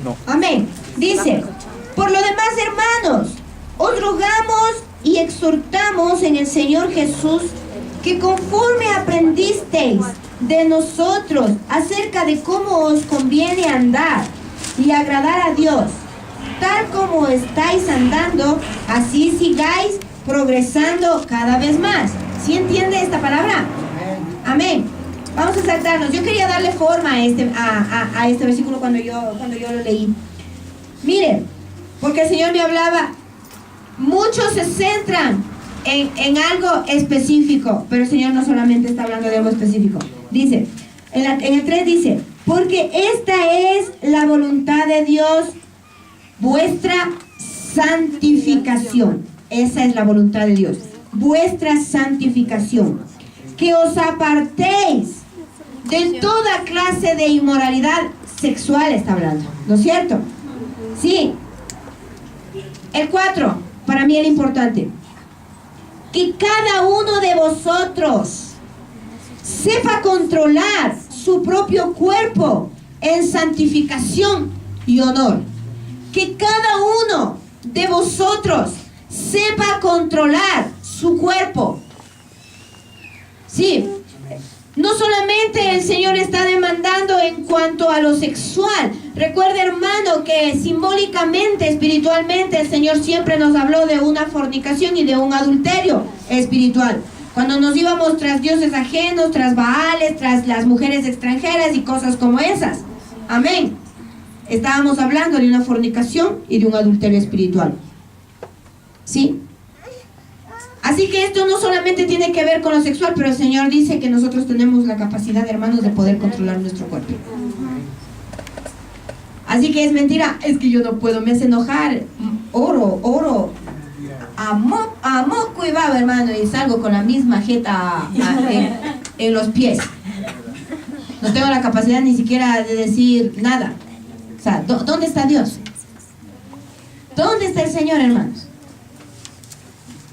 No. Amén. Dice, por lo demás, hermanos, os rogamos y exhortamos en el Señor Jesús que conforme aprendisteis de nosotros acerca de cómo os conviene andar y agradar a Dios, tal como estáis andando, así sigáis progresando cada vez más. ¿Sí entiende esta palabra? Amén. Vamos a saltarnos. Yo quería darle forma a este versículo cuando yo lo leí. Miren, porque el Señor me hablaba, muchos se centran en algo específico, pero el Señor no solamente está hablando de algo específico. Dice, en el 3 dice, porque esta es la voluntad de Dios, vuestra santificación. Esa es la voluntad de Dios, vuestra santificación, que os apartéis de toda clase de inmoralidad sexual, está hablando, ¿no es cierto? Sí. El 4, para mí era importante, que cada uno de vosotros sepa controlar su propio cuerpo en santificación y honor. Que cada uno de vosotros sepa controlar su cuerpo. Sí, no solamente el Señor está demandando en cuanto a lo sexual. Recuerda, hermano, que simbólicamente, espiritualmente, el Señor siempre nos habló de una fornicación y de un adulterio espiritual. Cuando nos íbamos tras dioses ajenos, tras Baales, tras las mujeres extranjeras y cosas como esas. Amén. Estábamos hablando de una fornicación y de un adulterio espiritual. ¿Sí? Así que esto no solamente tiene que ver con lo sexual, pero el Señor dice que nosotros tenemos la capacidad, hermanos, de poder controlar nuestro cuerpo. Así que es mentira, es que yo no puedo, me hace enojar. Oro. A moco y baba, hermano, y salgo con la misma jeta en los pies. No tengo la capacidad ni siquiera de decir nada. O sea, ¿dónde está Dios? ¿Dónde está el Señor, hermanos?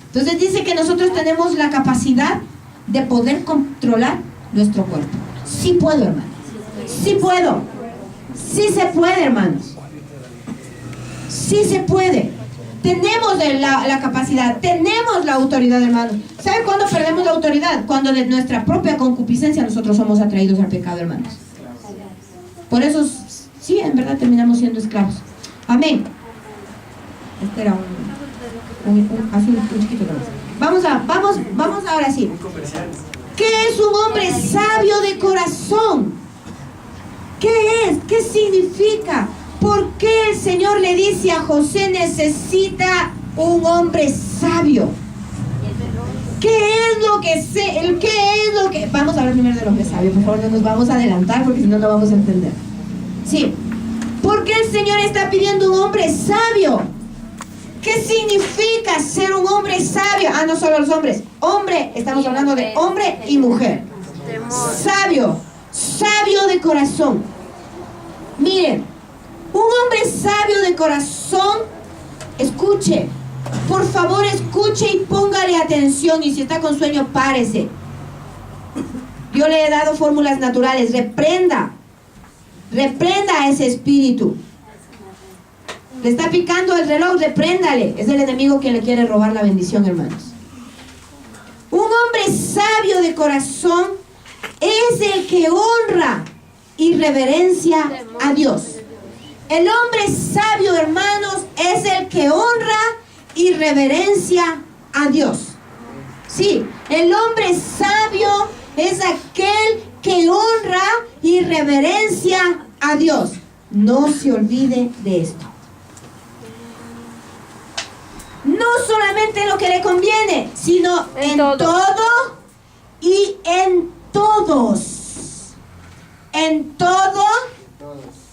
Entonces dice que nosotros tenemos la capacidad de poder controlar nuestro cuerpo. Sí puedo, hermanos. Sí puedo. Sí se puede, hermanos. Sí se puede. Tenemos la capacidad, tenemos la autoridad, hermanos. ¿Sabe cuándo perdemos la autoridad? Cuando de nuestra propia concupiscencia nosotros somos atraídos al pecado, hermanos. Por eso, sí, en verdad terminamos siendo esclavos. Amén. Este era un chiquito. Vamos ahora sí. ¿Qué es un hombre sabio de corazón? ¿Qué es? ¿Qué significa? ¿Por qué el Señor le dice a José necesita un hombre sabio? ¿Qué es lo que Vamos a hablar primero del hombre sabio, por favor, no nos vamos a adelantar porque si no, no vamos a entender. Sí. ¿Por qué el Señor está pidiendo un hombre sabio? ¿Qué significa ser un hombre sabio? No solo los hombres. Hombre, estamos hablando de hombre y mujer. Sabio de corazón. Miren, un hombre sabio de corazón, escuche, por favor escuche y póngale atención, y si está con sueño, párese. Yo le he dado fórmulas naturales, reprenda a ese espíritu. Le está picando el reloj, repréndale. Es el enemigo quien le quiere robar la bendición, hermanos. Un hombre sabio de corazón es el que honra y reverencia a Dios. El hombre sabio, hermanos, es el que honra y reverencia a Dios. Sí, el hombre sabio es aquel que honra y reverencia a Dios. No se olvide de esto. No solamente en lo que le conviene, sino en todo y en todos. En todo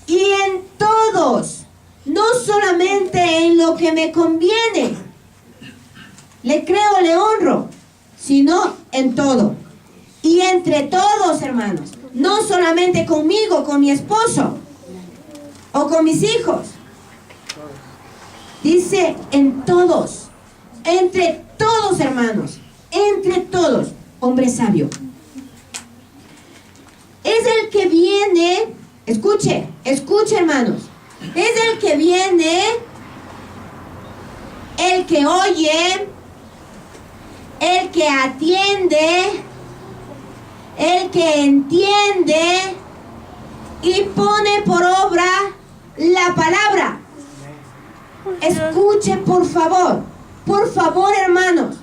y en todos. No solamente en lo que me conviene, le creo, le honro, sino en todo. Y entre todos, hermanos. No solamente conmigo, con mi esposo o con mis hijos. Dice en todos. Entre todos, hermanos. Entre todos. Hombre sabio. viene, escuche, hermanos, es el que viene, el que oye, el que atiende, el que entiende y pone por obra la palabra. Escuche, por favor, hermanos.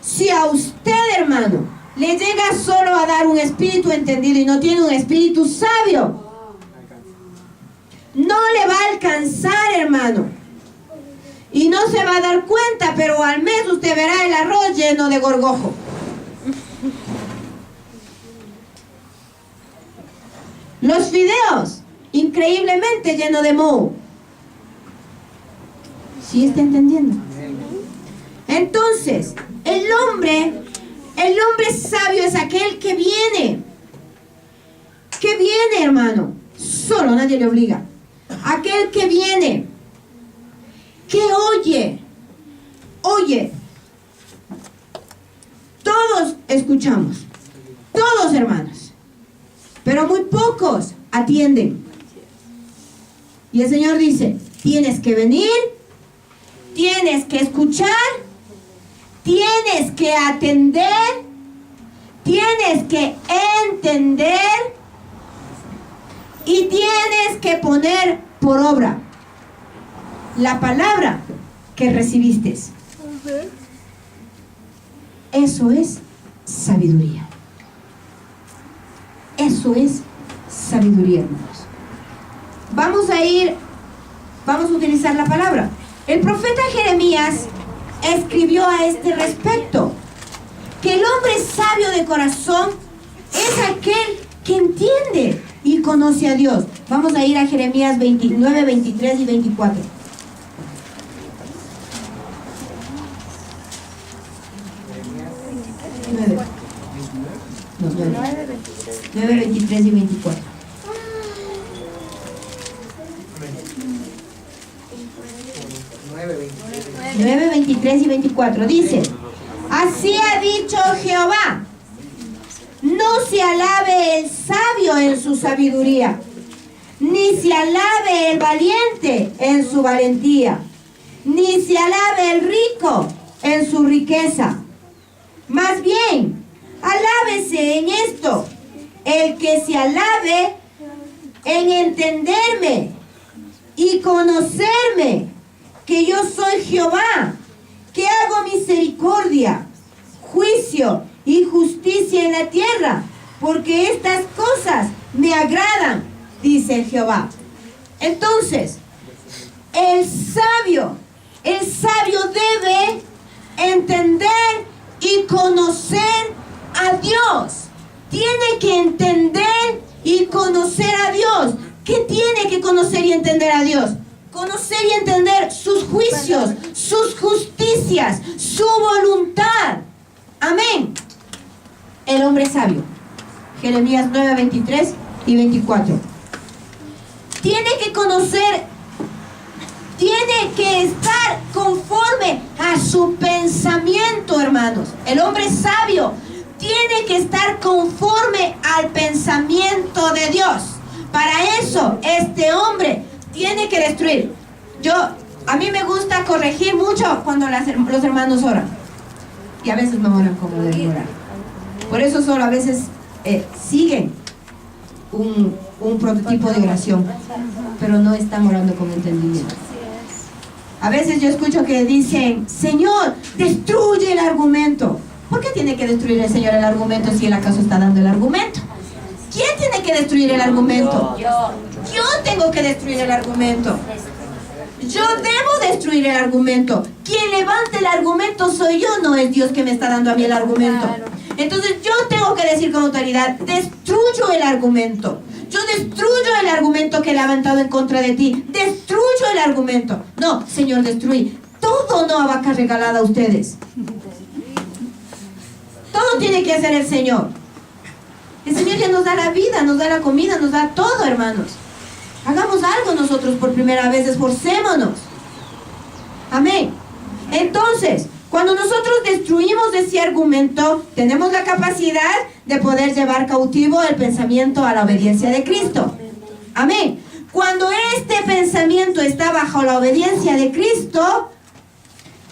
Si a usted, hermano, le llega solo a dar un espíritu entendido y no tiene un espíritu sabio, no le va a alcanzar, hermano. Y no se va a dar cuenta, pero al mes usted verá el arroz lleno de gorgojo. Los fideos, increíblemente llenos de moho. ¿Sí está entendiendo? Entonces, el hombre sabio es aquel que viene. Que viene, hermano. Solo, nadie le obliga. Aquel que viene. Que oye. Oye. Todos escuchamos. Todos, hermanos. Pero muy pocos atienden. Y el Señor dice, tienes que venir, tienes que escuchar, tienes que atender, tienes que entender y tienes que poner por obra la palabra que recibiste. Eso es sabiduría. Eso es sabiduría, hermanos. Vamos a utilizar la palabra. El profeta Jeremías escribió a este respecto que el hombre sabio de corazón es aquel que entiende y conoce a Dios. Vamos a ir a Jeremías 29, 23 y 24. No, 9, 23 y 24. 9, 23 y 24 dice: así ha dicho Jehová, no se alabe el sabio en su sabiduría, ni se alabe el valiente en su valentía, ni se alabe el rico en su riqueza. Más bien, alábese en esto el que se alabe en entenderme y conocerme, que yo soy Jehová, que hago misericordia, juicio y justicia en la tierra, porque estas cosas me agradan, dice Jehová. Entonces, el sabio debe entender y conocer a Dios. Tiene que entender y conocer a Dios. ¿Qué tiene que conocer y entender a Dios? Conocer y entender sus juicios, sus justicias, su voluntad. Amén. El hombre sabio. Jeremías 9, 23 y 24. Tiene que conocer, tiene que estar conforme a su pensamiento, hermanos. El hombre sabio tiene que estar conforme al pensamiento de Dios. Para eso, este hombre tiene que destruir. A mí me gusta corregir mucho cuando los hermanos oran. Y a veces no oran como deben orar. Por eso solo a veces siguen un prototipo de oración, pero no están orando con entendimiento. A veces yo escucho que dicen: Señor, destruye el argumento. ¿Por qué tiene que destruir el Señor el argumento si Él acaso está dando el argumento? ¿Quién tiene que destruir el argumento? Yo tengo que destruir el argumento. Yo debo destruir el argumento. Quien levante el argumento soy yo, no es Dios que me está dando a mí el argumento. Entonces yo tengo que decir con autoridad: destruyo el argumento. Yo destruyo el argumento que he levantado en contra de ti. Destruyo el argumento. No, Señor, destruí. Todo no va a estar regalado a ustedes. Todo tiene que hacer el Señor. El Señor ya nos da la vida, nos da la comida, nos da todo, hermanos. Hagamos algo nosotros por primera vez, esforcémonos. Amén. Entonces, Cuando nosotros destruimos ese argumento, tenemos la capacidad de poder llevar cautivo el pensamiento a la obediencia de Cristo. Amén. Cuando este pensamiento está bajo la obediencia de Cristo,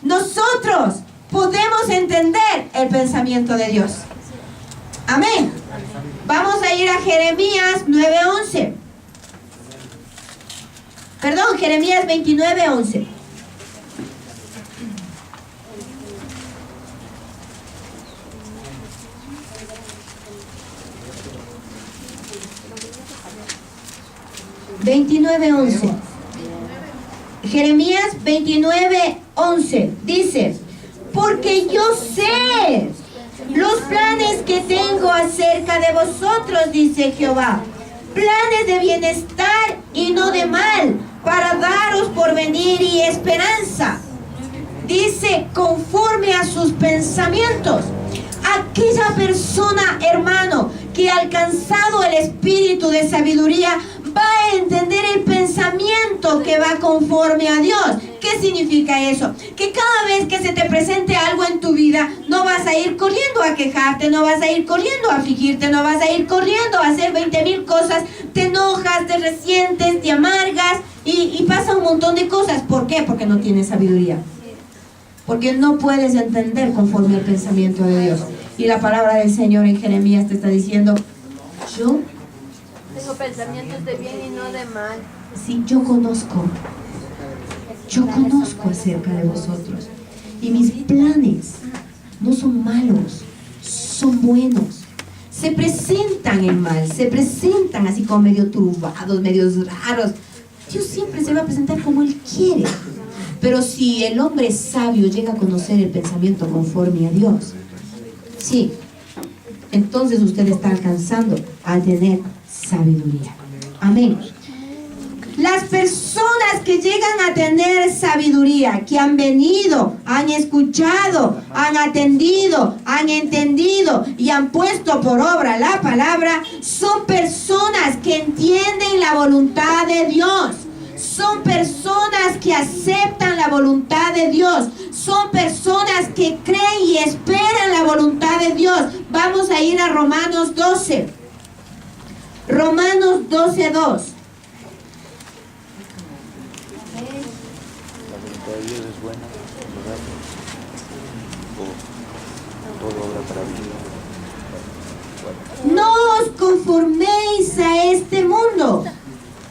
nosotros podemos entender el pensamiento de Dios. Amén. Vamos a ir a Jeremías 9:11. Perdón, Jeremías 29:11. Jeremías 29:11 dice: porque yo sé los planes que tengo acerca de vosotros, dice Jehová, planes de bienestar y no de mal, para daros porvenir y esperanza. Dice, conforme a sus pensamientos. Aquella persona, hermano, que ha alcanzado el espíritu de sabiduría, va a entender el pensamiento que va conforme a Dios. ¿Qué significa eso? Que cada vez que se te presente algo en tu vida, no vas a ir corriendo a quejarte, no vas a ir corriendo a afligirte, no vas a ir corriendo a hacer 20,000 cosas. Te enojas, te resientes, te amargas y pasa un montón de cosas. ¿Por qué? Porque no tienes sabiduría. Porque no puedes entender conforme al pensamiento de Dios. Y la palabra del Señor en Jeremías te está diciendo, yo tengo pensamientos de bien y no de mal. Sí, yo conozco acerca de vosotros. Y mis planes no son malos, son buenos. Se presentan en mal, se presentan así como medio turbados, medios raros. Dios siempre se va a presentar como Él quiere. Pero si el hombre sabio llega a conocer el pensamiento conforme a Dios, sí, entonces usted está alcanzando a tener sabiduría. Amén. Las personas que llegan a tener sabiduría, que han venido, han escuchado, han atendido, han entendido y han puesto por obra la palabra, son personas que entienden la voluntad de Dios. Son personas que aceptan la voluntad de Dios. Son personas que creen y esperan la voluntad de Dios. Vamos a ir a Romanos 12. Romanos 12:2. No os conforméis a este mundo,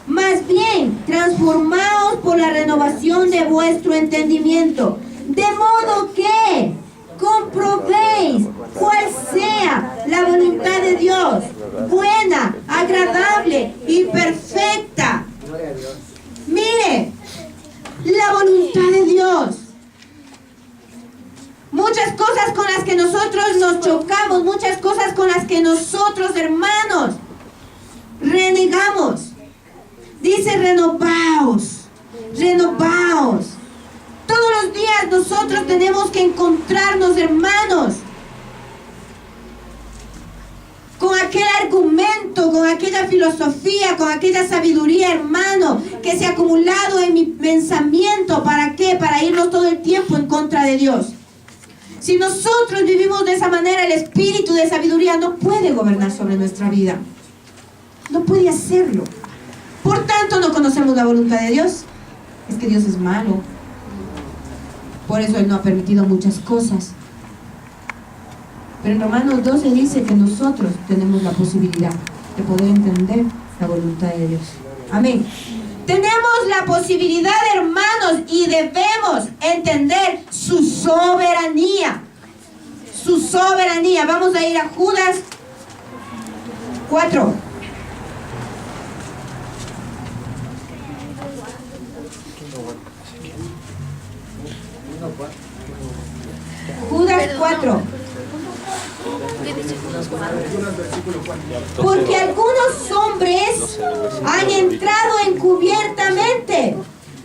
más bien transformaos por la renovación de vuestro entendimiento, de modo que comprobéis cuál sea la voluntad de Dios, buena, agradable y perfecta. Mire, la voluntad de Dios. Muchas cosas con las que nosotros nos chocamos, muchas cosas con las que nosotros, hermanos, renegamos. Dice, renovaos, renovaos. Todos los días nosotros tenemos que encontrarnos, hermanos, con aquel argumento, con aquella filosofía, con aquella sabiduría, hermano, que se ha acumulado en mi pensamiento. ¿Para qué? Para irnos todo el tiempo en contra de Dios. Si nosotros vivimos de esa manera, el espíritu de sabiduría no puede gobernar sobre nuestra vida. No puede hacerlo. Por tanto, no conocemos la voluntad de Dios. Es que Dios es malo. Por eso Él no ha permitido muchas cosas. Pero en Romanos 12 dice que nosotros tenemos la posibilidad de poder entender la voluntad de Dios. Amén. Tenemos la posibilidad, hermanos, y debemos entender su soberanía. Su soberanía. Vamos a ir a Judas 4. Judas 4. ¿Qué dice Judas 4? Porque algunos hombres han entrado encubiertamente,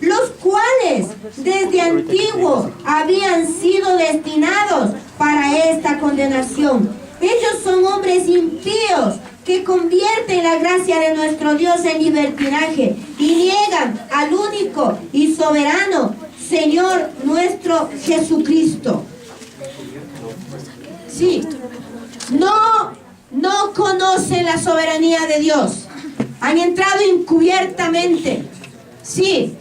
los cuales desde antiguo habían sido destinados para esta condenación. Ellos son hombres impíos que convierten la gracia de nuestro Dios en libertinaje y niegan al único y soberano Señor nuestro Jesucristo. Sí. No conocen la soberanía de Dios. Han entrado encubiertamente. Sí.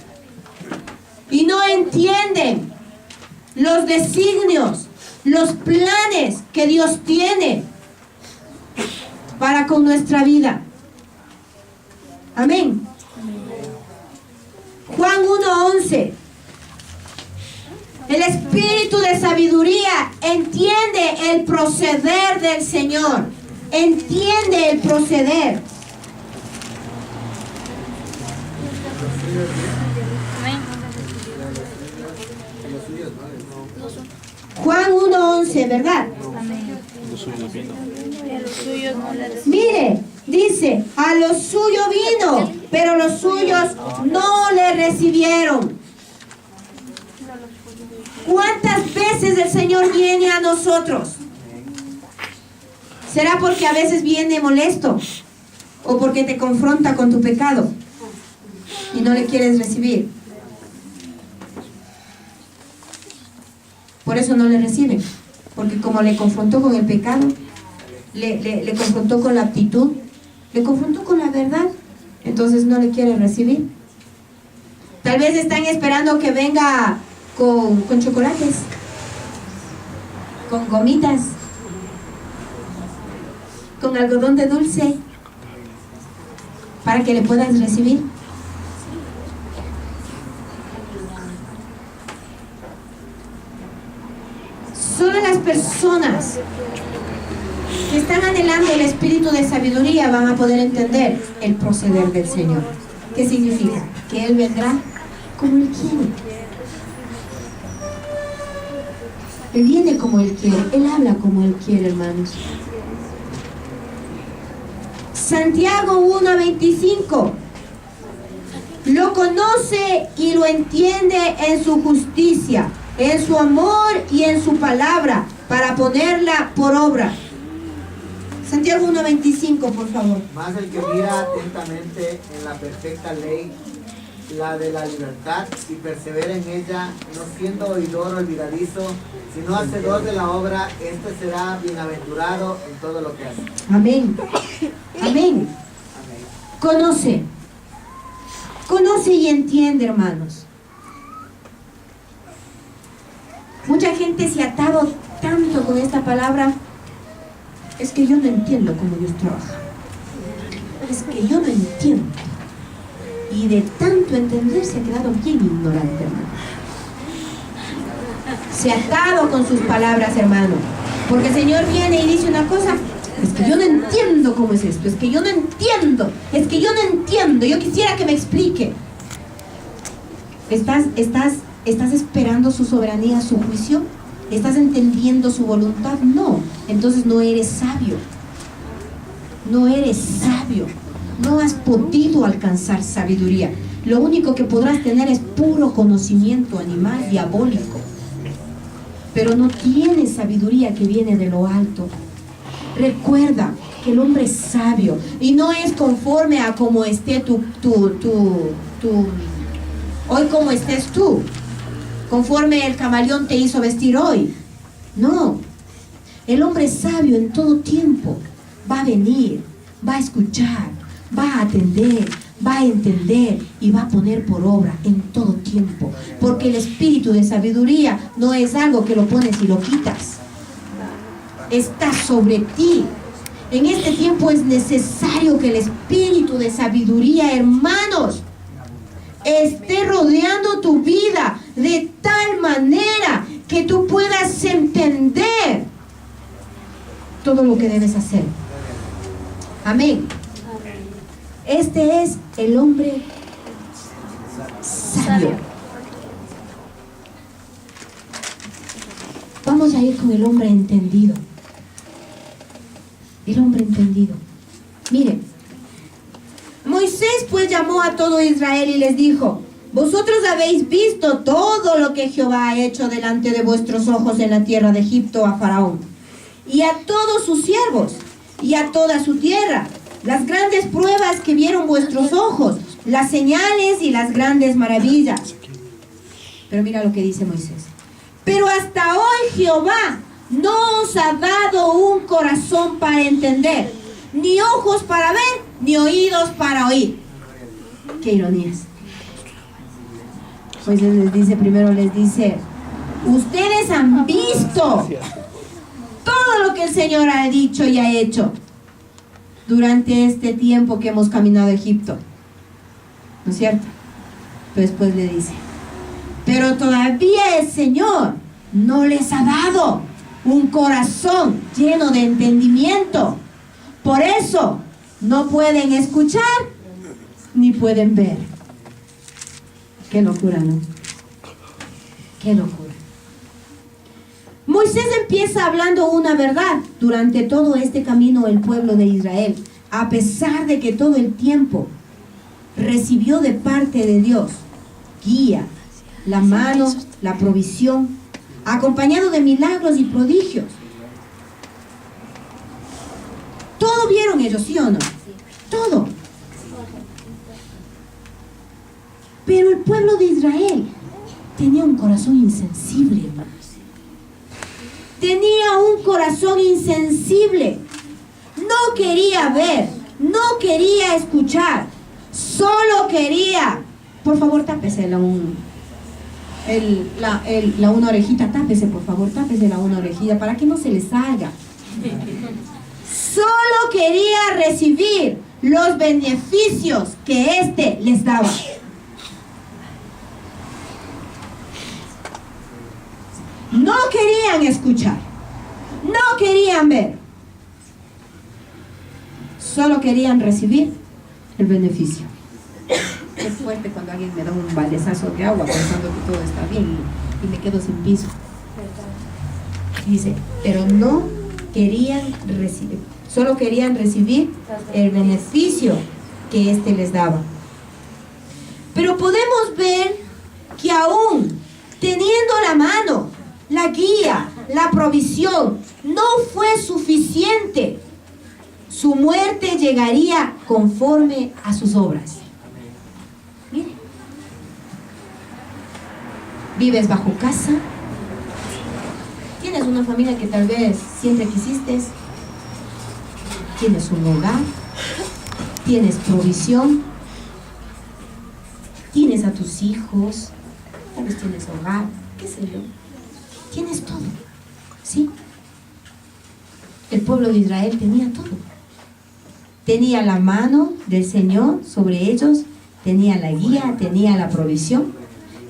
Y no entienden los designios, los planes que Dios tiene para con nuestra vida. Amén. Juan 1:11. El espíritu de sabiduría entiende el proceder del Señor. Entiende el proceder. Juan 1:11, ¿verdad? Mire, dice, a los suyos vino, pero los suyos no le recibieron. ¿Cuántas veces el Señor viene a nosotros? ¿Será porque a veces viene molesto? ¿O porque te confronta con tu pecado y no le quieres recibir? Por eso no le reciben. Porque como le confrontó con el pecado, le confrontó con la aptitud, le confrontó con la verdad, entonces no le quieren recibir. Tal vez están esperando que venga con chocolates, con gomitas, con algodón de dulce, para que le puedas recibir. Solo las personas que están anhelando el espíritu de sabiduría van a poder entender el proceder del Señor. ¿Qué significa? Que Él vendrá como Él quiere. Él viene como Él quiere. Él habla como Él quiere, hermanos. Santiago 1:25. Lo conoce y lo entiende en su justicia, en su amor y en su palabra, para ponerla por obra. Santiago 1:25, por favor. Más el que mira atentamente en la perfecta ley, la de la libertad, y persevera en ella, no siendo oidor olvidadizo, sino hacedor de la obra, este será bienaventurado en todo lo que hace. Amén. Amén. Conoce y entiende, hermanos. Mucha gente se ha atado tanto con esta palabra. Es que yo no entiendo cómo Dios trabaja. Es que yo no entiendo. Y de tanto entender se ha quedado bien ignorante, hermano. Se ha atado con sus palabras, hermano. Porque el Señor viene y dice una cosa. Es que yo no entiendo cómo es esto. Es que yo no entiendo. Es que yo no entiendo. Yo quisiera que me explique. ¿Estás esperando su soberanía, su juicio? ¿Estás entendiendo su voluntad? No. Entonces no eres sabio. No eres sabio. No has podido alcanzar sabiduría. Lo único que podrás tener es puro conocimiento animal, diabólico. Pero no tienes sabiduría que viene de lo alto. Recuerda que el hombre es sabio y no es conforme a cómo esté hoy como estés tú, conforme el camaleón te hizo vestir hoy. No, el hombre sabio en todo tiempo va a venir, va a escuchar, va a atender, va a entender y va a poner por obra en todo tiempo, porque el espíritu de sabiduría no es algo que lo pones y lo quitas. Está sobre ti. En este tiempo es necesario que el espíritu de sabiduría, hermanos, esté rodeando tu vida de tal manera que tú puedas entender todo lo que debes hacer. Amén. Este es el hombre sabio. Vamos a ir con el hombre entendido. El hombre entendido. Miren, Moisés pues llamó a todo Israel y les dijo: vosotros habéis visto todo lo que Jehová ha hecho delante de vuestros ojos en la tierra de Egipto a Faraón y a todos sus siervos y a toda su tierra, las grandes pruebas que vieron vuestros ojos, las señales y las grandes maravillas. Pero mira lo que dice Moisés: pero hasta hoy Jehová no os ha dado un corazón para entender, ni ojos para ver, ni oídos para oír. Qué ironías. Pues les dice, primero les dice, ustedes han visto todo lo que el Señor ha dicho y ha hecho durante este tiempo que hemos caminado a Egipto, ¿no es cierto? Pero después le dice, pero todavía el Señor no les ha dado un corazón lleno de entendimiento. Por eso no pueden escuchar ni pueden ver. Qué locura, ¿no? Qué locura. Moisés empieza hablando una verdad durante todo este camino el pueblo de Israel, a pesar de que todo el tiempo recibió de parte de Dios guía, la mano, la provisión, acompañado de milagros y prodigios. Todo vieron ellos, ¿sí o no? Todo. Pero el pueblo de Israel tenía un corazón insensible, hermanos. Tenía un corazón insensible. No quería ver, no quería escuchar, solo quería. Por favor, tápese la una orejita, tápese, por favor, tápese la una orejita para que no se le salga. Solo quería recibir los beneficios que éste les daba. No querían escuchar, no querían ver, solo querían recibir el beneficio. Es fuerte cuando alguien me da un baldezazo de agua pensando que todo está bien y me quedo sin piso. Dice, pero no querían recibir, solo querían recibir el beneficio que éste les daba. Pero podemos ver que aún teniendo la mano, la guía, la provisión, no fue suficiente. Su muerte llegaría conforme a sus obras. Mire, vives bajo casa, tienes una familia que tal vez siempre quisiste, tienes un hogar, tienes provisión, tienes a tus hijos, tal vez tienes hogar, qué sé yo, tienes todo, ¿sí? El pueblo de Israel tenía todo. Tenía la mano del Señor sobre ellos, tenía la guía, tenía la provisión.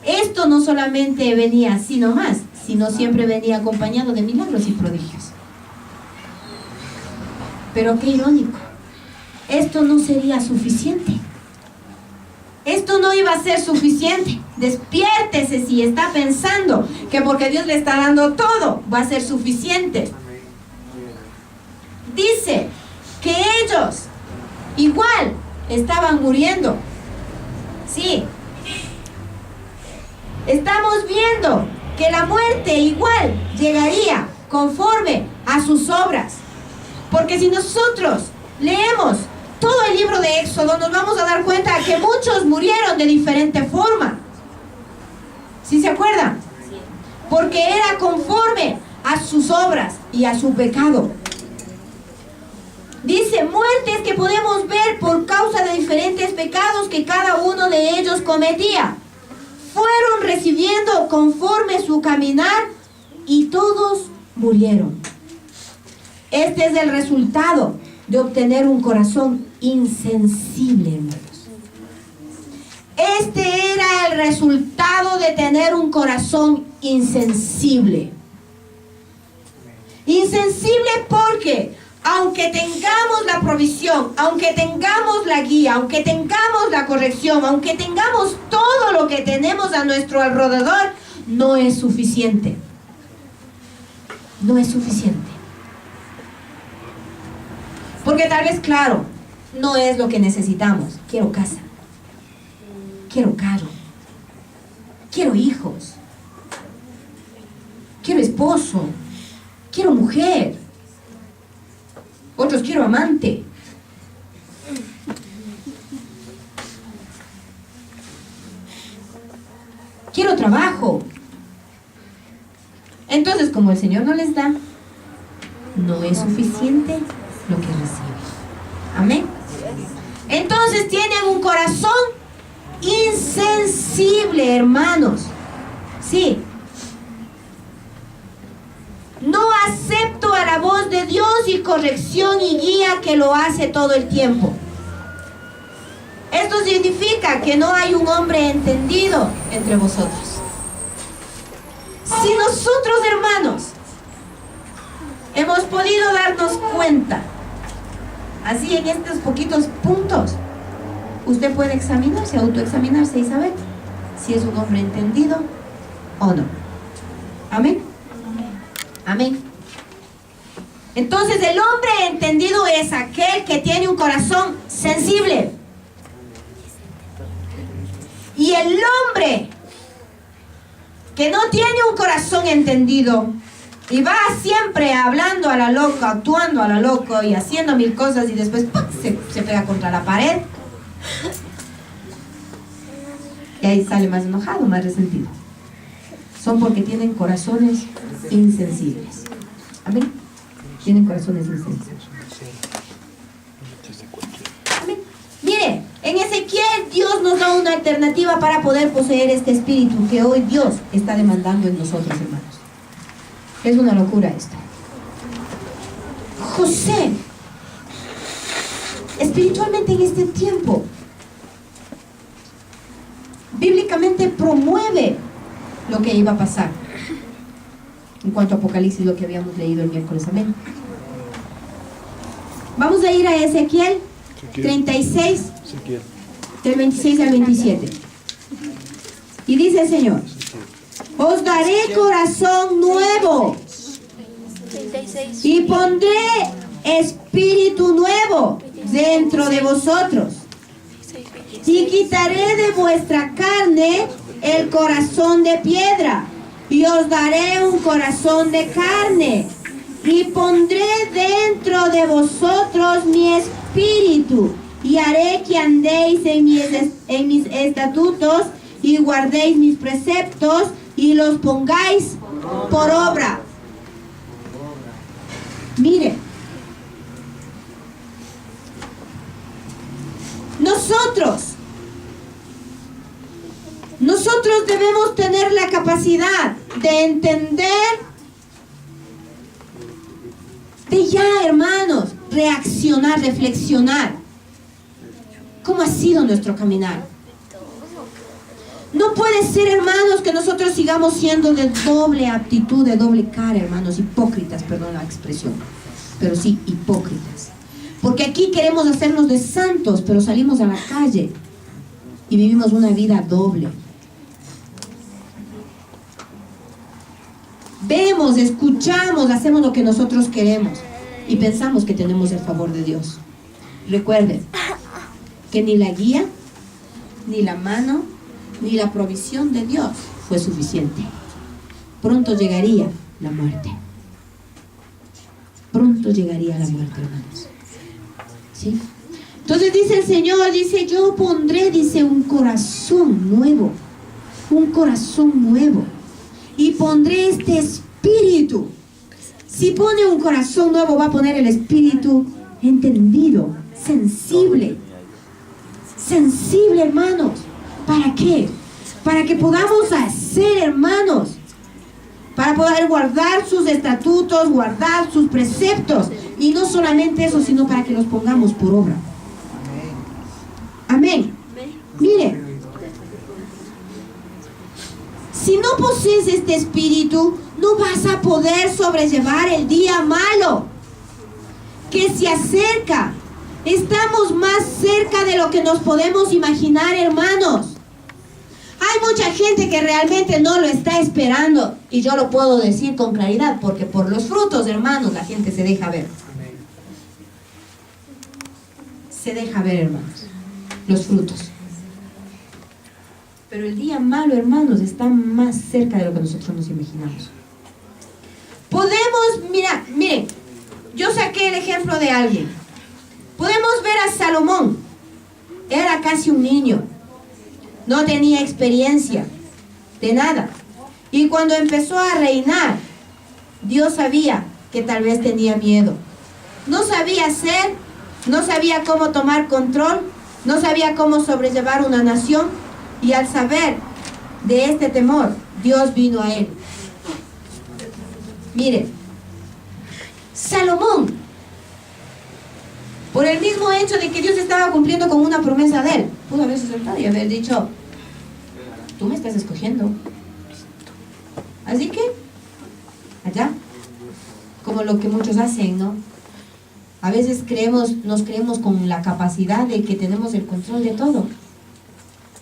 Esto no solamente venía así nomás, sino siempre venía acompañado de milagros y prodigios. Pero qué irónico, esto no sería suficiente. Esto no iba a ser suficiente. Despiértese si está pensando que porque Dios le está dando todo, va a ser suficiente. Dice que ellos igual estaban muriendo. Sí. Estamos viendo que la muerte igual llegaría conforme a sus obras. Porque si nosotros leemos todo el libro de Éxodo, nos vamos a dar cuenta que muchos murieron de diferente forma. ¿Sí se acuerdan? Porque era conforme a sus obras y a su pecado. Dice, muertes que podemos ver por causa de diferentes pecados que cada uno de ellos cometía. Fueron recibiendo conforme su caminar y todos murieron. Este es el resultado de obtener un corazón insensible, hermanos. Este era el resultado de tener un corazón insensible. Insensible porque aunque tengamos la provisión, aunque tengamos la guía, aunque tengamos la corrección, aunque tengamos todo lo que tenemos a nuestro alrededor, no es suficiente. No es suficiente. Porque tal vez, claro, no es lo que necesitamos. Quiero casa, quiero carro, quiero hijos, quiero esposo, quiero mujer. Otros quiero amante. Quiero trabajo. Entonces, como el Señor no les da, no es suficiente lo que reciben. Amén. Entonces tienen un corazón insensible, hermanos. Sí. No acepto a la voz de Dios y corrección y guía que lo hace todo el tiempo. Esto significa que no hay un hombre entendido entre vosotros. Si nosotros, hermanos, hemos podido darnos cuenta, así en estos poquitos puntos, usted puede examinarse, autoexaminarse y saber si es un hombre entendido o no. Amén. Amén. Entonces el hombre entendido es aquel que tiene un corazón sensible. Y el hombre que no tiene un corazón entendido y va siempre hablando a la loca, actuando a la loca y haciendo mil cosas y después ¡pum!, se pega contra la pared. Y ahí sale más enojado, más resentido. Son porque tienen corazones insensibles. Amén. Tienen corazones insensibles. Amén. Mire, en Ezequiel Dios nos da una alternativa para poder poseer este espíritu que hoy Dios está demandando en nosotros, hermanos. Es una locura esto. José, espiritualmente en este tiempo, bíblicamente promueve lo que iba a pasar en cuanto a Apocalipsis, lo que habíamos leído el miércoles. Amén. Vamos a ir a Ezequiel 36, del 26 al 27. Y dice el Señor: os daré corazón nuevo y pondré espíritu nuevo dentro de vosotros, y quitaré de vuestra carne el corazón de piedra, y os daré un corazón de carne, y pondré dentro de vosotros mi espíritu, y haré que andéis en mis estatutos, y guardéis mis preceptos, y los pongáis por obra. Mire, nosotros debemos tener la capacidad de entender, de ya, hermanos, reaccionar, reflexionar. ¿Cómo ha sido nuestro caminar? No puede ser, hermanos, que nosotros sigamos siendo de doble actitud, de doble cara, hermanos, hipócritas, perdón la expresión, pero sí, hipócritas. Porque aquí queremos hacernos de santos, pero salimos a la calle y vivimos una vida doble. Vemos, escuchamos, hacemos lo que nosotros queremos y pensamos que tenemos el favor de Dios. Recuerden que ni la guía, ni la mano, ni la provisión de Dios fue suficiente. Pronto llegaría la muerte. Pronto llegaría la muerte, hermanos. ¿Sí? Entonces dice el Señor, dice, yo pondré, dice, un corazón nuevo. Un corazón nuevo. Y pondré este espíritu. Si pone un corazón nuevo, va a poner el espíritu entendido, sensible. Sensible, hermanos. ¿Para qué? Para que podamos hacer, hermanos, para poder guardar sus estatutos, guardar sus preceptos, y no solamente eso, sino para que los pongamos por obra. Amén. Mire, si no posees este espíritu, no vas a poder sobrellevar el día malo que se acerca. Estamos más cerca de lo que nos podemos imaginar, hermanos. Hay mucha gente que realmente no lo está esperando, y yo lo puedo decir con claridad, porque por los frutos, hermanos, la gente se deja ver. Se deja ver, hermanos, los frutos. Pero el día malo, hermanos, está más cerca de lo que nosotros nos imaginamos. Podemos, miren, yo saqué el ejemplo de alguien. Podemos ver a Salomón. Era casi un niño. No tenía experiencia de nada. Y cuando empezó a reinar, Dios sabía que tal vez tenía miedo. No sabía hacer, no sabía cómo tomar control, no sabía cómo sobrellevar una nación. Y al saber de este temor, Dios vino a él. Mire, Salomón, por el mismo hecho de que Dios estaba cumpliendo con una promesa de él, pudo haberse sentado y haber dicho: tú me estás escogiendo, así que allá, como lo que muchos hacen, ¿no? A veces nos creemos con la capacidad de que tenemos el control de todo,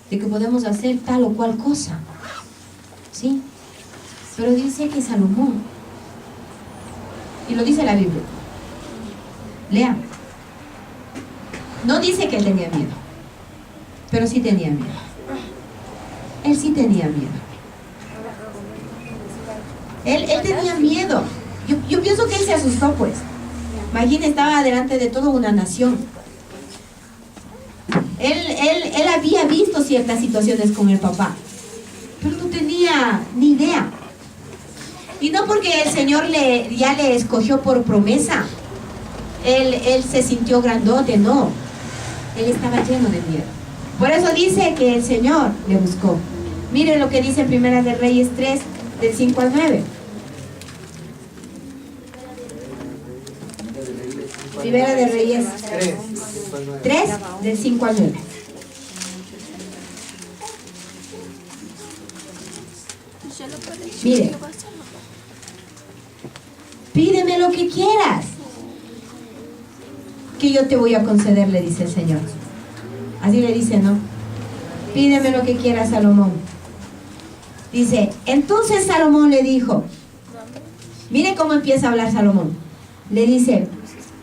de que podemos hacer tal o cual cosa, ¿sí? Pero dice que Salomón, y lo dice la Biblia, lean, no dice que él tenía miedo, pero sí tenía miedo. Él sí tenía miedo. Él tenía miedo. Yo pienso que él se asustó, pues. Imagínate, estaba delante de toda una nación. Él había visto ciertas situaciones con el papá, pero no tenía ni idea. Y no porque el Señor ya le escogió por promesa, él se sintió grandote, no. Él estaba lleno de miedo. Por eso dice que el Señor le buscó. Miren lo que dice en Primera de Reyes 3, del 5 al 9. Primera de Reyes 3, del 5 al 9. Mire, pídeme lo que quieras, que yo te voy a conceder, le dice el Señor. Así le dice, ¿no? Pídeme lo que quieras, Salomón. Dice, entonces Salomón le dijo, mire cómo empieza a hablar Salomón. Le dice,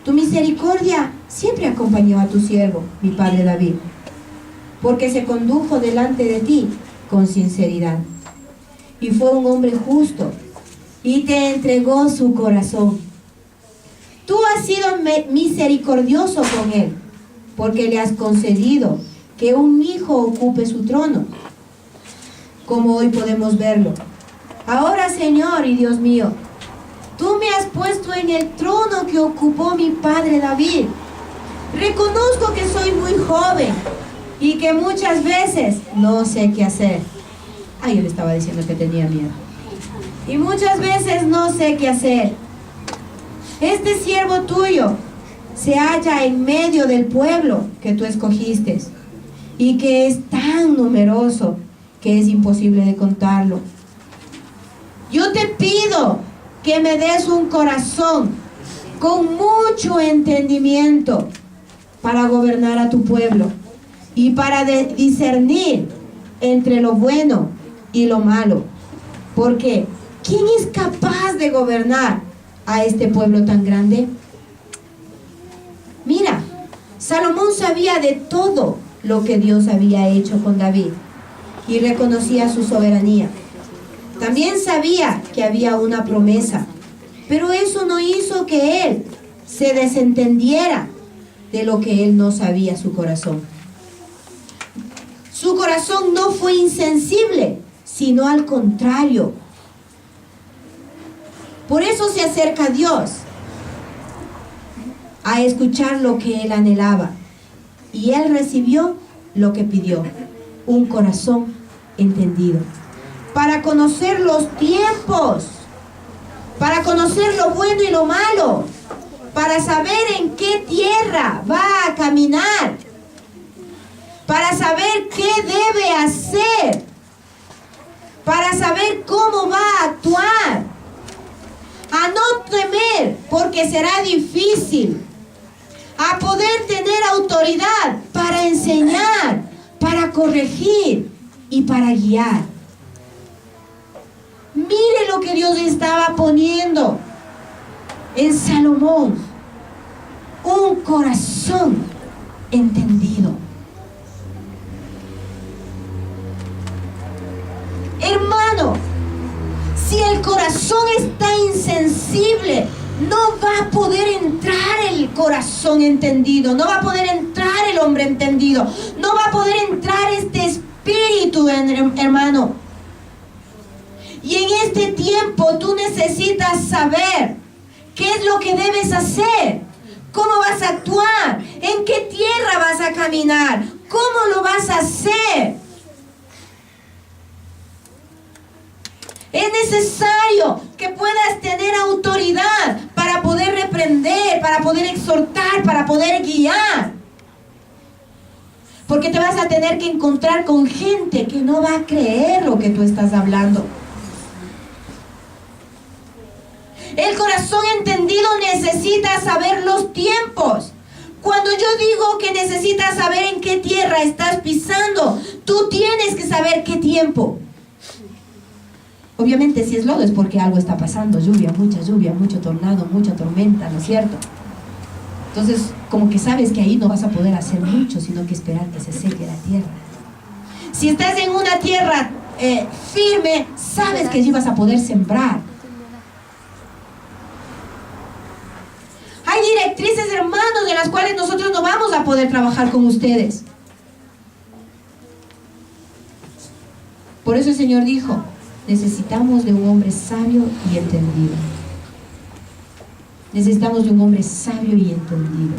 tu misericordia siempre acompañó a tu siervo, mi padre David, porque se condujo delante de ti con sinceridad. Y fue un hombre justo, y te entregó su corazón. Tú has sido misericordioso con él, porque le has concedido que un hijo ocupe su trono, como hoy podemos verlo. Ahora, Señor y Dios mío, tú me has puesto en el trono que ocupó mi padre David. Reconozco que soy muy joven y que muchas veces no sé qué hacer. Yo le estaba diciendo que tenía miedo. Y muchas veces no sé qué hacer. Este siervo tuyo se halla en medio del pueblo que tú escogiste y que es tan numeroso que es imposible de contarlo. Yo te pido que me des un corazón con mucho entendimiento para gobernar a tu pueblo y para discernir entre lo bueno y lo malo. Porque ¿quién es capaz de gobernar a este pueblo tan grande? Mira, Salomón sabía de todo lo que Dios había hecho con David y reconocía su soberanía. También sabía que había una promesa, pero eso no hizo que él se desentendiera de lo que él no sabía su corazón. Su corazón no fue insensible, sino al contrario. Por eso se acerca a Dios a escuchar lo que él anhelaba. Y él recibió lo que pidió, un corazón entendido. Para conocer los tiempos, para conocer lo bueno y lo malo, para saber en qué tierra va a caminar, para saber qué debe hacer, para saber cómo va a actuar, a no temer porque será difícil, a poder tener autoridad para enseñar, para corregir y para guiar. Mire lo que Dios estaba poniendo en Salomón: un corazón entendido. Hermano, si el corazón está insensible, no va a poder entrar el corazón entendido, no va a poder entrar el hombre entendido, no va a poder entrar este espíritu, hermano. Y en este tiempo tú necesitas saber qué es lo que debes hacer, cómo vas a actuar, en qué tierra vas a caminar, cómo lo vas a hacer. Es necesario que puedas tener autoridad para poder reprender, para poder exhortar, para poder guiar. Porque te vas a tener que encontrar con gente que no va a creer lo que tú estás hablando. El corazón entendido necesita saber los tiempos. Cuando yo digo que necesitas saber en qué tierra estás pisando, tú tienes que saber qué tiempo. Obviamente si es lodo es porque algo está pasando, lluvia, mucho tornado, mucha tormenta, ¿no es cierto? Entonces, como que sabes que ahí no vas a poder hacer mucho, sino que esperar que se seque la tierra. Si estás en una tierra firme, sabes que allí vas a poder sembrar. Hay directrices, hermanos, de las cuales nosotros no vamos a poder trabajar con ustedes. Por eso el Señor dijo, necesitamos de un hombre sabio y entendido. Necesitamos de un hombre sabio y entendido.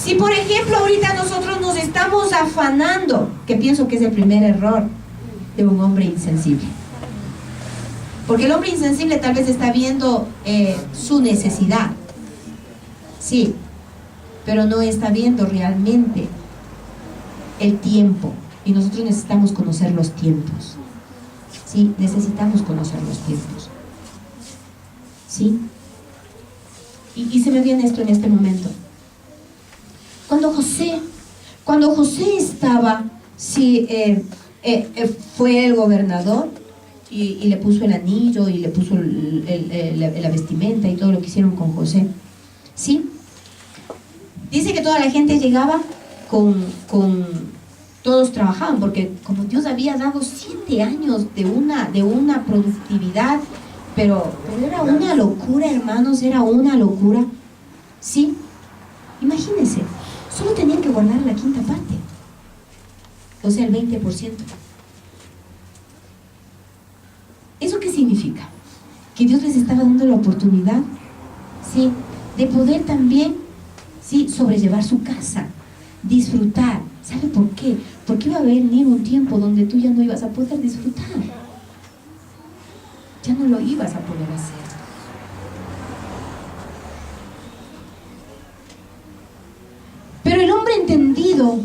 Si por ejemplo ahorita nosotros nos estamos afanando, que pienso que es el primer error de un hombre insensible. Porque el hombre insensible tal vez está viendo su necesidad. Sí, pero no está viendo realmente el tiempo. Y nosotros necesitamos conocer los tiempos. Sí, necesitamos conocer los tiempos. ¿Sí? Y se me viene esto en este momento. Cuando José estaba, sí, fue el gobernador y le puso el anillo y le puso la vestimenta y todo lo que hicieron con José. ¿Sí? Dice que toda la gente llegaba todos trabajaban, porque como Dios había dado 7 años de una productividad, pero era una locura, hermanos, era una locura. ¿Sí? Imagínense, solo tenían que guardar la quinta parte, o sea, el 20%. ¿Eso qué significa? Que Dios les estaba dando la oportunidad, ¿sí?, de poder también, ¿sí?, sobrellevar su casa, disfrutar. ¿Sabe por qué? Porque iba a venir un tiempo donde tú ya no ibas a poder disfrutar. Ya no lo ibas a poder hacer. Pero el hombre entendido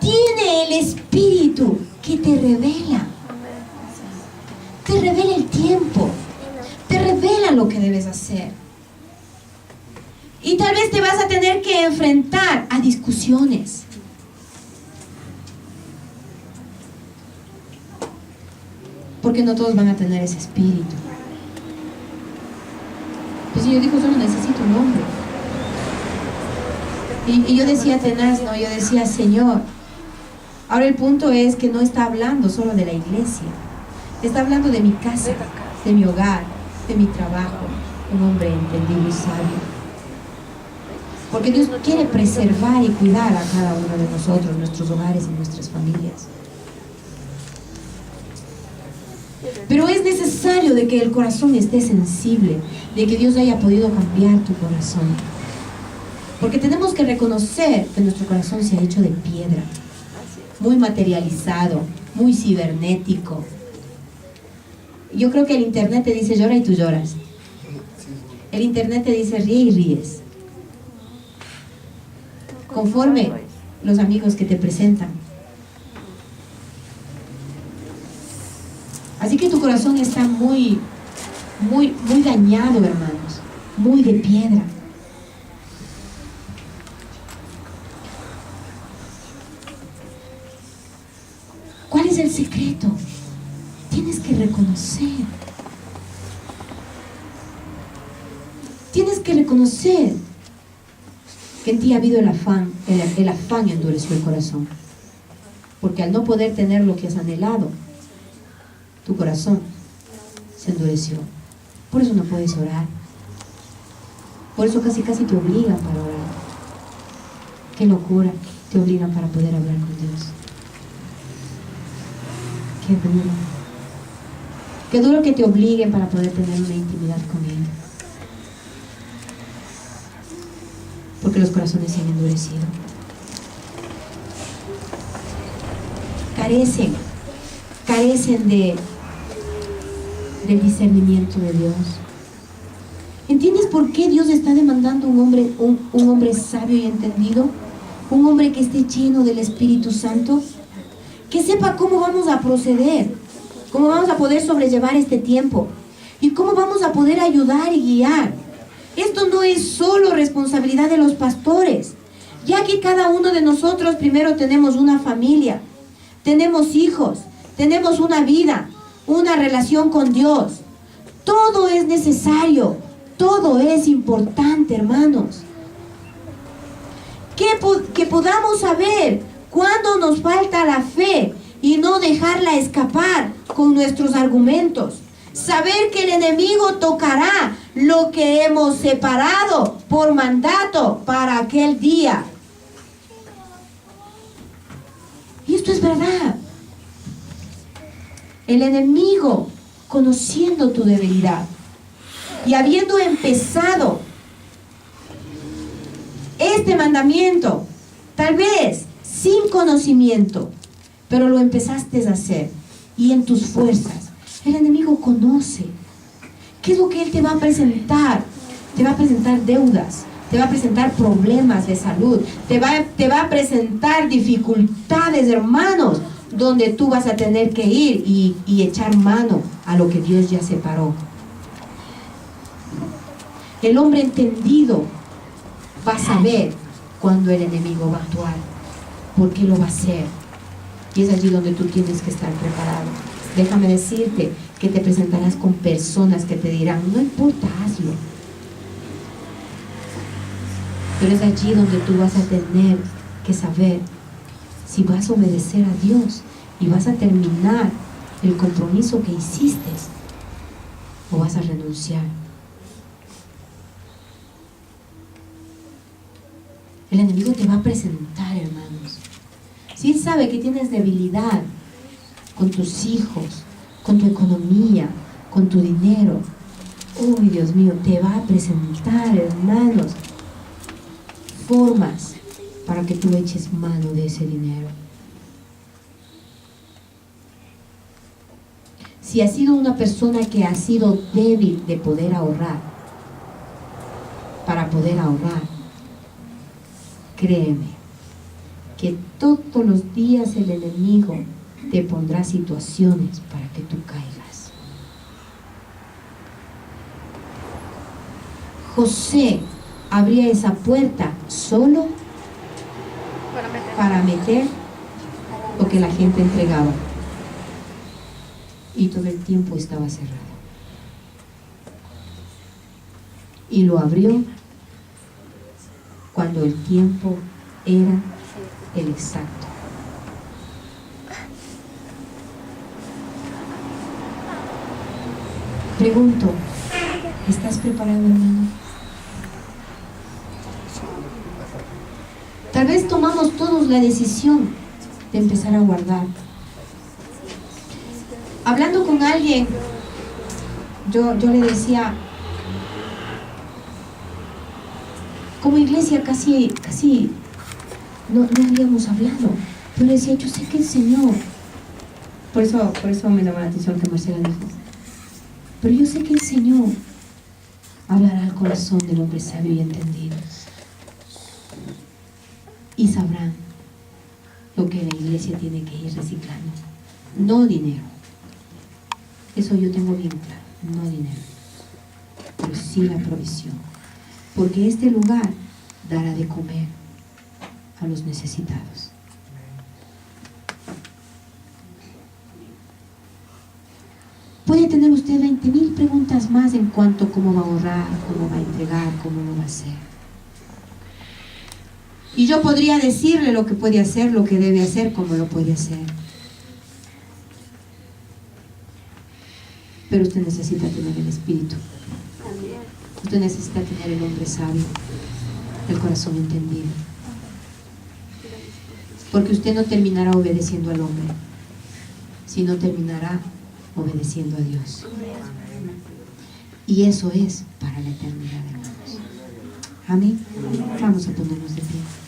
tiene el Espíritu que te revela el tiempo, te revela lo que debes hacer. Y tal vez te vas a tener que enfrentar a discusiones. Porque no todos van a tener ese espíritu. El Señor dijo, solo necesito un hombre. Y yo decía tenaz, ¿no? Yo decía, Señor, ahora el punto es que no está hablando solo de la iglesia. Está hablando de mi casa, de mi hogar, de mi trabajo. Un hombre entendido y sabio. Porque Dios quiere preservar y cuidar a cada uno de nosotros, nuestros hogares y nuestras familias. Pero es necesario de que el corazón esté sensible, de que Dios haya podido cambiar tu corazón. Porque tenemos que reconocer que nuestro corazón se ha hecho de piedra, muy materializado, muy cibernético. Yo creo que el internet te dice llora y tú lloras. El internet te dice ríe y ríes. Conforme los amigos que te presentan. Así que tu corazón está muy dañado, hermanos, muy de piedra. ¿Cuál es el secreto? Tienes que reconocer. Tienes que reconocer que en ti ha habido el afán endureció el corazón. Porque al no poder tener lo que has anhelado, tu corazón se endureció. Por eso no puedes orar. Por eso casi te obligan para orar. Qué locura, te obligan para poder hablar con Dios. Qué duro. Qué duro que te obliguen para poder tener una intimidad con Él. Porque los corazones se han endurecido. Carecen del discernimiento de Dios. ¿Entiendes por qué Dios está demandando un hombre sabio y entendido? Un hombre que esté lleno del Espíritu Santo, que sepa cómo vamos a proceder, cómo vamos a poder sobrellevar este tiempo y cómo vamos a poder ayudar y guiar. Esto no es solo responsabilidad de los pastores, ya que cada uno de nosotros primero tenemos una familia, tenemos hijos, tenemos una vida, una relación con Dios. Todo es necesario, todo es importante, hermanos. Que podamos saber cuándo nos falta la fe y no dejarla escapar con nuestros argumentos. Saber que el enemigo tocará lo que hemos separado por mandato para aquel día. Y esto es verdad. El enemigo, conociendo tu debilidad y habiendo empezado este mandamiento, tal vez sin conocimiento, pero lo empezaste a hacer y en tus fuerzas, el enemigo conoce qué es lo que él te va a presentar. Te va a presentar deudas, te va a presentar problemas de salud, te va a presentar dificultades, hermanos, donde tú vas a tener que ir y echar mano a lo que Dios ya separó. El hombre entendido va a saber cuándo el enemigo va a actuar, por qué lo va a hacer. Y es allí donde tú tienes que estar preparado. Déjame decirte que te presentarás con personas que te dirán, no importa, hazlo. Pero es allí donde tú vas a tener que saber si vas a obedecer a Dios y vas a terminar el compromiso que hiciste o vas a renunciar. El enemigo te va a presentar, hermanos. Si él sabe que tienes debilidad con tus hijos, con tu economía, con tu dinero, uy, Dios mío, te va a presentar, hermanos, formas para que tú eches mano de ese dinero. Si has sido una persona que ha sido débil de poder ahorrar, para poder ahorrar, créeme que todos los días el enemigo te pondrá situaciones para que tú caigas. José abría esa puerta solo para meter lo que la gente entregaba, y todo el tiempo estaba cerrado, y lo abrió cuando el tiempo era el exacto. Pregunto, ¿estás preparado, hermano? Tal vez tomamos todos la decisión de empezar a guardar. Hablando con alguien, yo le decía, como iglesia casi no habíamos hablado. Yo le decía, yo sé que el Señor, por eso me llama la atención que Marcela dijo, pero yo sé que el Señor hablará al corazón del hombre sabio y entendido, y sabrán lo que la iglesia tiene que ir reciclando. No dinero, eso yo tengo bien claro, no dinero, pero sí la provisión, porque este lugar dará de comer a los necesitados. Puede tener usted 20,000 preguntas más en cuanto a cómo va a ahorrar, cómo va a entregar, cómo lo va a hacer. Y yo podría decirle lo que puede hacer, lo que debe hacer, cómo lo puede hacer. Pero usted necesita tener el Espíritu. Usted necesita tener el hombre sabio, el corazón entendido. Porque usted no terminará obedeciendo al hombre, sino terminará obedeciendo a Dios. Y eso es para la eternidad, hermanos. Amén. Vamos a ponernos de pie.